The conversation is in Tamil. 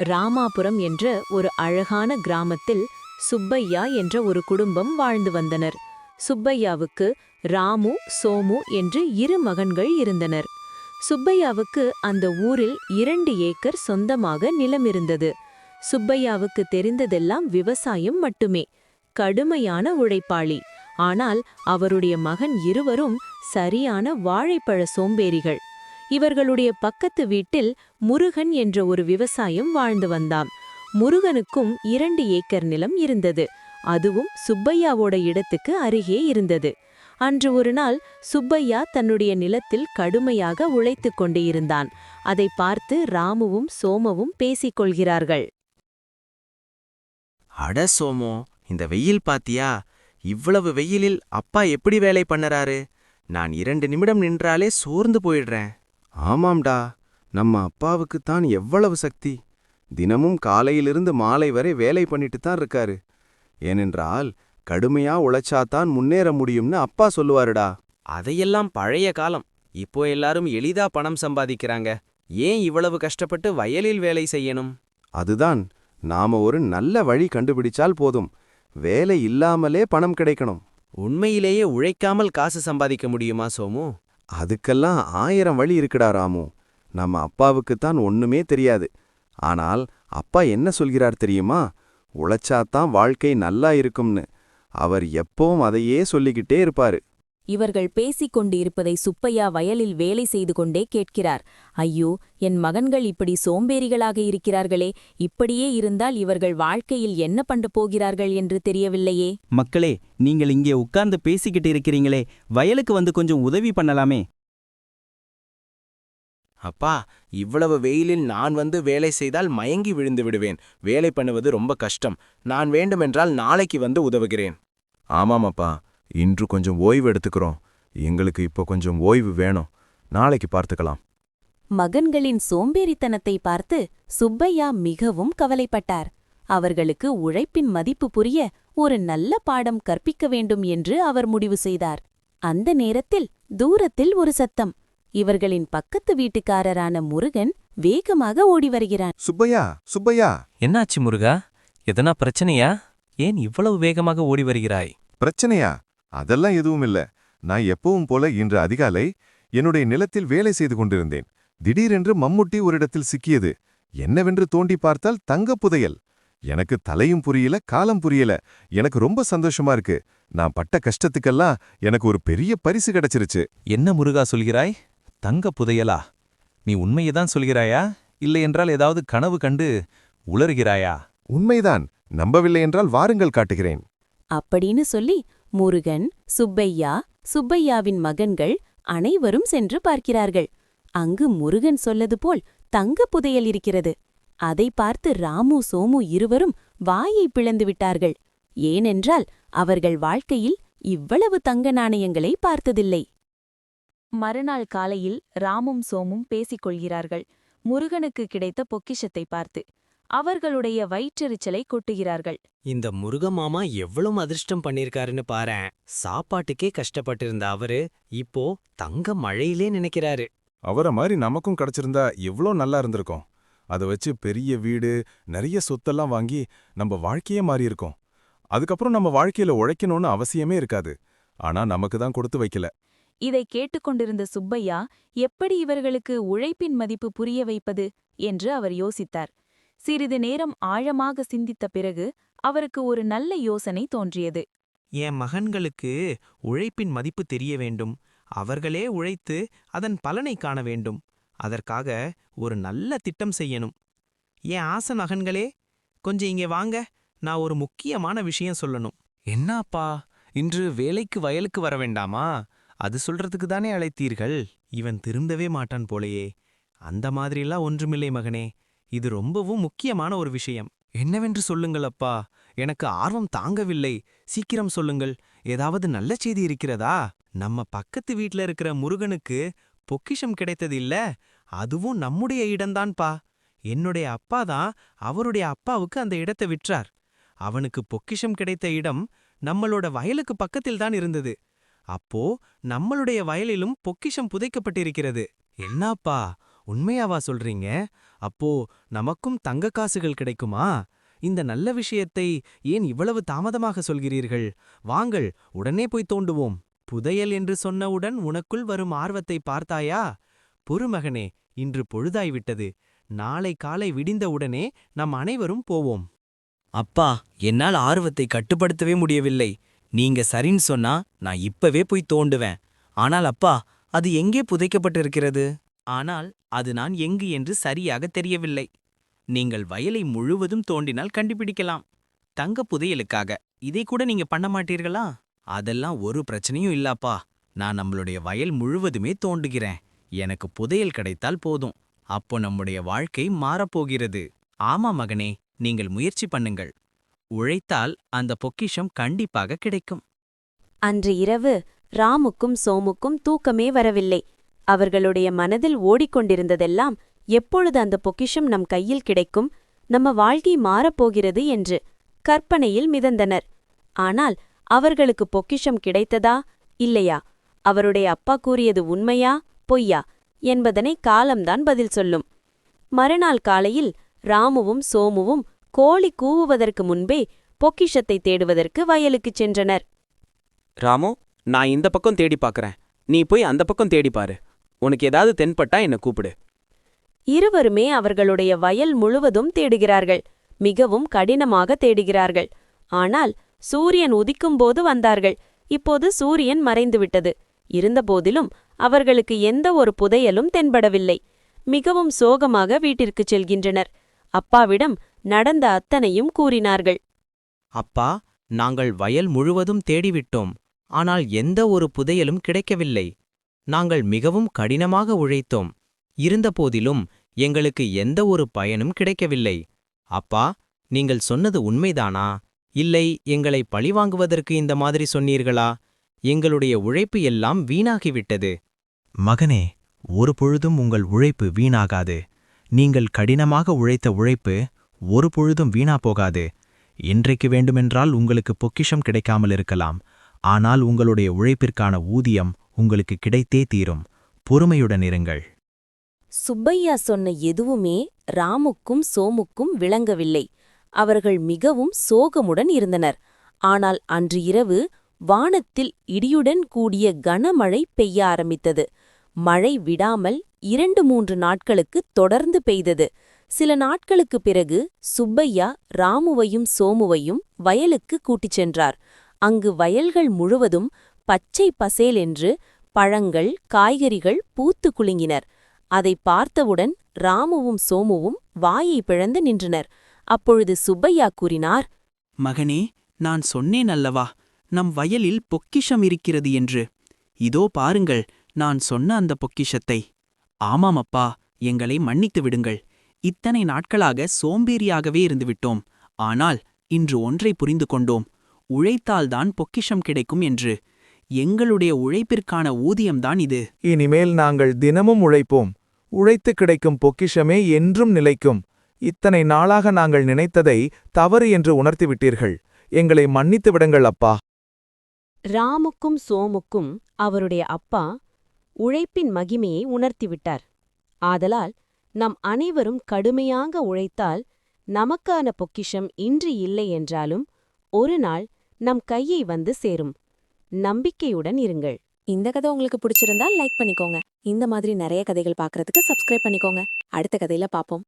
ராமாபுரம் என்ற ஒரு அழகான கிராமத்தில் சுப்பையா என்ற ஒரு குடும்பம் வாழ்ந்து வந்தனர். சுப்பையாவுக்கு ராமு, சோமு என்று 2 மகன்கள் இருந்தனர். சுப்பையாவுக்கு அந்த ஊரில் 2 ஏக்கர் சொந்தமாக நிலம் இருந்தது. சுப்பையாவுக்கு தெரிந்ததெல்லாம் விவசாயம் மட்டுமே. கடுமையான உழைப்பாளி. ஆனால் அவருடைய மகன் இருவரும் சரியான வாழைப்பழ சோம்பேறிகள். இவர்களுடைய பக்கத்து வீட்டில் முருகன் என்ற ஒரு விவசாயம் வாழ்ந்து வந்தான். முருகனுக்கும் 2 ஏக்கர் நிலம் இருந்தது. அதுவும் சுப்பையாவோட இடத்துக்கு அருகே இருந்தது. அன்று ஒரு நாள் சுப்பையா தன்னுடைய நிலத்தில் கடுமையாக உழைத்துக் கொண்டே இருந்தான். அதை பார்த்து ராமுவும் சோமுவும் பேசிக்கொள்கிறார்கள். அட சோமோ, இந்த வெயில் பாத்தியா? இவ்வளவு வெயிலில் அப்பா எப்படி வேலை பண்ணறாரு? நான் 2 நிமிடம் நின்றாலே சோர்ந்து போயிடுறேன். ஆமாம்டா, நம்ம அப்பாவுக்குத்தான் எவ்வளவு சக்தி! தினமும் காலையிலிருந்து மாலை வரை வேலை பண்ணிட்டு தான் இருக்காரு. ஏனென்றால் கடுமையா உழைச்சாதான் முன்னேற முடியும்னு அப்பா சொல்லுவாருடா. அதையெல்லாம் பழைய காலம். இப்போ எல்லாரும் எளிதா பணம் சம்பாதிக்கிறாங்க. ஏன் இவ்வளவு கஷ்டப்பட்டு வயலில் வேலை செய்யணும்? அதுதான், நாம ஒரு நல்ல வழி கண்டுபிடிச்சால் போதும். வேலை இல்லாமலே பணம் கிடைக்கணும். உண்மையிலேயே உழைக்காமல் காசு சம்பாதிக்க முடியுமா சோமு? அதுக்கெல்லாம் 1000 வழி இருக்குடா ராமு. நம்ம அப்பாவுக்குத்தான் ஒண்ணுமே தெரியாது. ஆனால் அப்பா என்ன சொல்கிறார் தெரியுமா? உழைச்சாதான் வாழ்க்கை நல்லா இருக்கும்னு. அவர் எப்பவும் அதையே சொல்லிக்கிட்டே இருப்பாரு. இவர்கள் பேசிக் கொண்டு இருப்பதை சுப்பையா வயலில் வேலை செய்து கொண்டே கேட்கிறார். ஐயோ, என் மகன்கள் இப்படி சோம்பேறிகளாக இருக்கிறார்களே, இப்படியே இருந்தால் இவர்கள் வாழ்க்கையில் என்ன பண்ண போகிறார்கள் என்று தெரியவில்லையே. மக்களே, நீங்கள் இங்கே உட்கார்ந்து பேசிக்கிட்டு இருக்கிறீங்களே, வயலுக்கு வந்து கொஞ்சம் உதவி பண்ணலாமே. அப்பா, இவ்வளவு வெயிலில் நான் வந்து வேலை செய்தால் மயங்கி விழுந்து விடுவேன். வேலை பண்ணுவது ரொம்ப கஷ்டம். நான் வேண்டுமென்றால் நாளைக்கு வந்து உதவுகிறேன். ஆமாமப்பா, இன்று கொஞ்சம் ஓய்வு எடுத்துக்கிறோம். எங்களுக்கு இப்போ கொஞ்சம் ஓய்வு வேணும். நாளைக்கு பார்த்துக்கலாம். மகன்களின் சோம்பேறித்தனத்தை பார்த்து சுப்பையா மிகவும் கவலைப்பட்டார். அவர்களுக்கு உழைப்பின் மதிப்பு புரிய ஒரு நல்ல பாடம் கற்பிக்க வேண்டும் என்று அவர் முடிவு செய்தார். அந்த நேரத்தில் தூரத்தில் ஒரு சத்தம். இவர்களின் பக்கத்து வீட்டுக்காரரான முருகன் வேகமாக ஓடி வருகிறான். சுப்பையா, சுப்பையா! என்னாச்சு முருகா? எதனா பிரச்சனையா? ஏன் இவ்வளவு வேகமாக ஓடி வருகிறாய்? பிரச்சனையா? அதெல்லாம் எதுவும் இல்ல. நான் எப்பவும் போல இன்று அதிகாலை என்னுடைய நிலத்தில் வேலை செய்து கொண்டிருந்தேன். திடீரென்று மம்முட்டி ஒரு இடத்தில் சிக்கியது. என்னவென்று தோண்டி பார்த்தால் தங்கப் புதையல். எனக்கு தலையும் புரியல, காலம் புரியல. எனக்கு ரொம்ப சந்தோஷமா இருக்கு. நான் பட்ட கஷ்டத்துக்கெல்லாம் எனக்கு ஒரு பெரிய பரிசு கிடைச்சிருச்சு. என்ன முருகா சொல்கிறாய்? தங்க புதையலா? நீ உண்மையைதான் சொல்கிறாயா, இல்லையென்றால் ஏதாவது கனவு கண்டு உளறுகிறாயா? உண்மைதான். நம்பவில்லை என்றால் வாருங்கள், காட்டுகிறேன். அப்படின்னு சொல்லி முருகன், சுப்பையா, சுப்பையாவின் மகன்கள் அனைவரும் சென்று பார்க்கிறார்கள். அங்கு முருகன் சொல்லது போல் தங்க புதையல் இருக்கிறது. அதை பார்த்து ராமு, சோமு இருவரும் வாயை பிளந்து விட்டார்கள். ஏனென்றால் அவர்கள் வாழ்க்கையில் இவ்வளவு தங்க நாணயங்களை பார்த்ததில்லை. மறுநாள் காலையில் ராமும் சோமும் பேசிக்கொள்கிறார்கள். முருகனுக்கு கிடைத்த பொக்கிஷத்தை பார்த்து அவர்களுடைய வயிற்றெரிச்சலை கொட்டுகிறார்கள். இந்த முருகமாமா எவ்வளவு அதிர்ஷ்டம் பண்ணிருக்காருன்னு பாரேன். சாப்பாட்டுக்கே கஷ்டப்பட்டிருந்த அவரு இப்போ தங்க மழையிலே நினைக்கிறாரு. அவரை மாதிரி நமக்கும் கிடைச்சிருந்தா எவ்வளோ நல்லா இருந்திருக்கும். அதை வச்சு பெரிய வீடு, நிறைய சொத்தெல்லாம் வாங்கி நம்ம வாழ்க்கையே மாறியிருக்கோம். அதுக்கப்புறம் நம்ம வாழ்க்கையில உழைக்கணும்னு அவசியமே இருக்காது. ஆனா நமக்கு தான் கொடுத்து வைக்கல. இதை கேட்டுக்கொண்டிருந்த சுப்பையா எப்படி இவர்களுக்கு உழைப்பின் மதிப்பு புரிய வைப்பது என்று அவர் யோசித்தார். சிறிது நேரம் ஆழமாக சிந்தித்த பிறகு அவருக்கு ஒரு நல்ல யோசனை தோன்றியது. என் மகன்களுக்கு உழைப்பின் மதிப்பு தெரிய வேண்டும். அவர்களே உழைத்து அதன் பலனை காண வேண்டும். அதற்காக ஒரு நல்ல திட்டம் செய்யணும். என் ஆசை மகன்களே, கொஞ்சம் இங்கே வாங்க. நான் ஒரு முக்கியமான விஷயம் சொல்லணும். என்னாப்பா, இன்று வேலைக்கு வயலுக்கு வர வேண்டாமா? அது சொல்றதுக்கு தானே அழைத்தீர்கள். இவன் திருந்தவே மாட்டான் போலையே. அந்த மாதிரிலாம் ஒன்றுமில்லை மகனே. இது ரொம்பவும் முக்கியமான ஒரு விஷயம். என்னவென்று சொல்லுங்கள் அப்பா. எனக்கு ஆர்வம் தாங்கவில்லை. சீக்கிரம் சொல்லுங்கள். ஏதாவது நல்ல செய்தி இருக்கிறதா? நம்ம பக்கத்து வீட்ல இருக்கிற முருகனுக்கு பொக்கிஷம் கிடைத்தது இல்ல? அதுவும் நம்முடைய இடம்தான்பா. என்னுடைய அப்பாதான் அவருடைய அப்பாவுக்கு அந்த இடத்தை விற்றார். அவனுக்கு பொக்கிஷம் கிடைத்த இடம் நம்மளோட வயலுக்கு பக்கத்தில்தான் இருந்தது. அப்போ நம்மளுடைய வயலிலும் பொக்கிஷம் புதைக்கப்பட்டிருக்கிறது. என்னப்பா, உண்மையாவா சொல்றீங்க? அப்போ நமக்கும் தங்க காசுகள் கிடைக்குமா? இந்த நல்ல விஷயத்தை ஏன் இவ்வளவு தாமதமாக சொல்கிறீர்கள்? வாங்கள், உடனே போய் தோண்டுவோம். புதையல் என்று சொன்னவுடன் உனக்குள் வரும் ஆர்வத்தை பார்த்தாயா? பொறுமகனே, இன்று பொழுதாய்விட்டது. நாளை காலை விடிந்தவுடனே நம் அனைவரும் போவோம். அப்பா, என்னால் ஆர்வத்தை கட்டுப்படுத்தவே முடியவில்லை. நீங்க சரின்னு சொன்னா நான் இப்பவே போய் தோண்டுவேன். ஆனால் அப்பா, அது எங்கே புதைக்கப்பட்டிருக்கிறது? ஆனால் அது நான் எங்கு என்று சரியாக தெரியவில்லை. நீங்கள் வயலை முழுவதும் தோண்டினால் கண்டுபிடிக்கலாம். தங்க புதையலுக்காக இதை கூட நீங்க பண்ண மாட்டீர்களா? அதெல்லாம் ஒரு பிரச்சனையும் இல்லப்பா. நான் நம்மளுடைய வயல் முழுவதுமே தோண்டுகிறேன். எனக்கு புதையல் கிடைத்தால் போதும். அப்போ நம்முடைய வாழ்க்கை மாறப்போகிறது. ஆமா மகனே, நீங்கள் முயற்சி பண்ணுங்கள். உழைத்தால் அந்த பொக்கிஷம் கண்டிப்பாக கிடைக்கும். அன்று இரவு ராமுக்கும் சோமுக்கும் தூக்கமே வரவில்லை. அவர்களுடைய மனதில் ஓடிக்கொண்டிருந்ததெல்லாம் எப்பொழுது அந்த பொக்கிஷம் நம் கையில் கிடைக்கும், நம்ம வாழ்க்கை மாறப்போகிறது என்று கற்பனையில் மிதந்தனர். ஆனால் அவர்களுக்கு பொக்கிஷம் கிடைத்ததா இல்லையா, அவருடைய அப்பா கூறியது உண்மையா பொய்யா என்பதனை காலம்தான் பதில் சொல்லும். மறுநாள் காலையில் ராமுவும் சோமுவும் கோழி கூவுவதற்கு முன்பே பொக்கிஷத்தை தேடுவதற்கு வயலுக்குச் சென்றனர். ராமு, நான் இந்த பக்கம் தேடி பார்க்கறேன். நீ போய் அந்த பக்கம் தேடி பாரு. உனக்கு ஏதாவது தென்பட்டா என்ன கூப்பிடு. இருவருமே அவர்களுடைய வயல் முழுவதும் தேடுகிறார்கள். மிகவும் கடினமாக தேடுகிறார்கள். ஆனால் சூரியன் உதிக்கும்போது வந்தார்கள். இப்போது சூரியன் மறைந்துவிட்டது. இருந்தபோதிலும் அவர்களுக்கு எந்த ஒரு புதையலும் தென்படவில்லை. மிகவும் சோகமாக வீட்டிற்குச் செல்கின்றனர். அப்பாவிடம் நடந்த அத்தனையும் கூறினார்கள். அப்பா, நாங்கள் வயல் முழுவதும் தேடிவிட்டோம். ஆனால் எந்த ஒரு புதையலும் கிடைக்கவில்லை. நாங்கள் மிகவும் கடினமாக உழைத்தோம். இருந்தபோதிலும் எங்களுக்கு எந்த ஒரு பயனும் கிடைக்கவில்லை. அப்பா, நீங்கள் சொன்னது உண்மைதானா? இல்லை எங்களை பழிவாங்குவதற்கு இந்த மாதிரி சொன்னீர்களா? எங்களுடைய உழைப்பு எல்லாம் வீணாகிவிட்டது. மகனே, ஒரு பொழுதும் உங்கள் உழைப்பு வீணாகாது. நீங்கள் கடினமாக உழைத்த உழைப்பு ஒரு பொழுதும் வீணா போகாது. இன்றைக்கு வேண்டுமென்றால் உங்களுக்கு பொக்கிஷம் கிடைக்காமல் இருக்கலாம். ஆனால் உங்களுடைய உழைப்பிற்கான ஊதியம் உங்களுக்கு கிடைத்தே தீரும். பொறுமையுடன் இருங்கள். சுப்பையா சொன்ன எதுவுமே ராமுக்கும் சோமுக்கும் விளங்கவில்லை. அவர்கள் மிகவும் சோகமுடன் இருந்தனர். ஆனால் அன்று இரவு வானத்தில் இடியுடன் கூடிய கனமழை பெய்ய ஆரம்பித்தது. மழை விடாமல் 2-3 நாட்களுக்கு தொடர்ந்து பெய்தது. சில நாட்களுக்குப் பிறகு சுப்பையா ராமுவையும் சோமுவையும் வயலுக்கு கூட்டிச் சென்றார். அங்கு வயல்கள் முழுவதும் பச்சை பசேல் என்று பழங்கள், காய்கறிகள் பூத்து குலுங்கினர். அதை பார்த்தவுடன் ராமுவும் சோமுவும் வாயை பிளந்து நின்றனர். அப்பொழுது சுப்பையா கூறினார், மகனே, நான் சொன்னேன் அல்லவா, நம் வயலில் பொக்கிஷம் இருக்கிறது என்று. இதோ பாருங்கள், நான் சொன்ன அந்த பொக்கிஷத்தை. ஆமாம் அப்பா, எங்களை மன்னித்து விடுங்கள். இத்தனை நாட்களாக சோம்பேறியாகவே இருந்துவிட்டோம். ஆனால் இன்று ஒன்றை புரிந்து கொண்டோம். உழைத்தால்தான் பொக்கிஷம் கிடைக்கும் என்று. எங்களுடைய உழைப்பிற்கான ஊதியம்தான் இது. இனிமேல் நாங்கள் தினமும் உழைப்போம். உழைத்து கிடைக்கும் பொக்கிஷமே என்றும் நிலைக்கும். இத்தனை நாளாக நாங்கள் நினைத்ததை தவறு என்று உணர்த்திவிட்டீர்கள். எங்களை மன்னித்து விடுங்கள் அப்பா. ராமுக்கும் சோமுக்கும் அவருடைய அப்பா உழைப்பின் மகிமையை உணர்த்திவிட்டார். ஆதலால் நம் அனைவரும் கடுமையாக உழைத்தால் நமக்கான பொக்கிஷம் இன்று இல்லை என்றாலும் ஒரு நாள் நம் கையை வந்து சேரும். நம்பிக்கையுடன் இருங்கள். இந்த கதை உங்களுக்கு பிடிச்சிருந்தா லைக் பண்ணிக்கோங்க. இந்த மாதிரி நிறைய கதைகள் பார்க்கறதுக்கு சப்ஸ்கிரைப் பண்ணிக்கோங்க. அடுத்த கதையில பாப்போம்.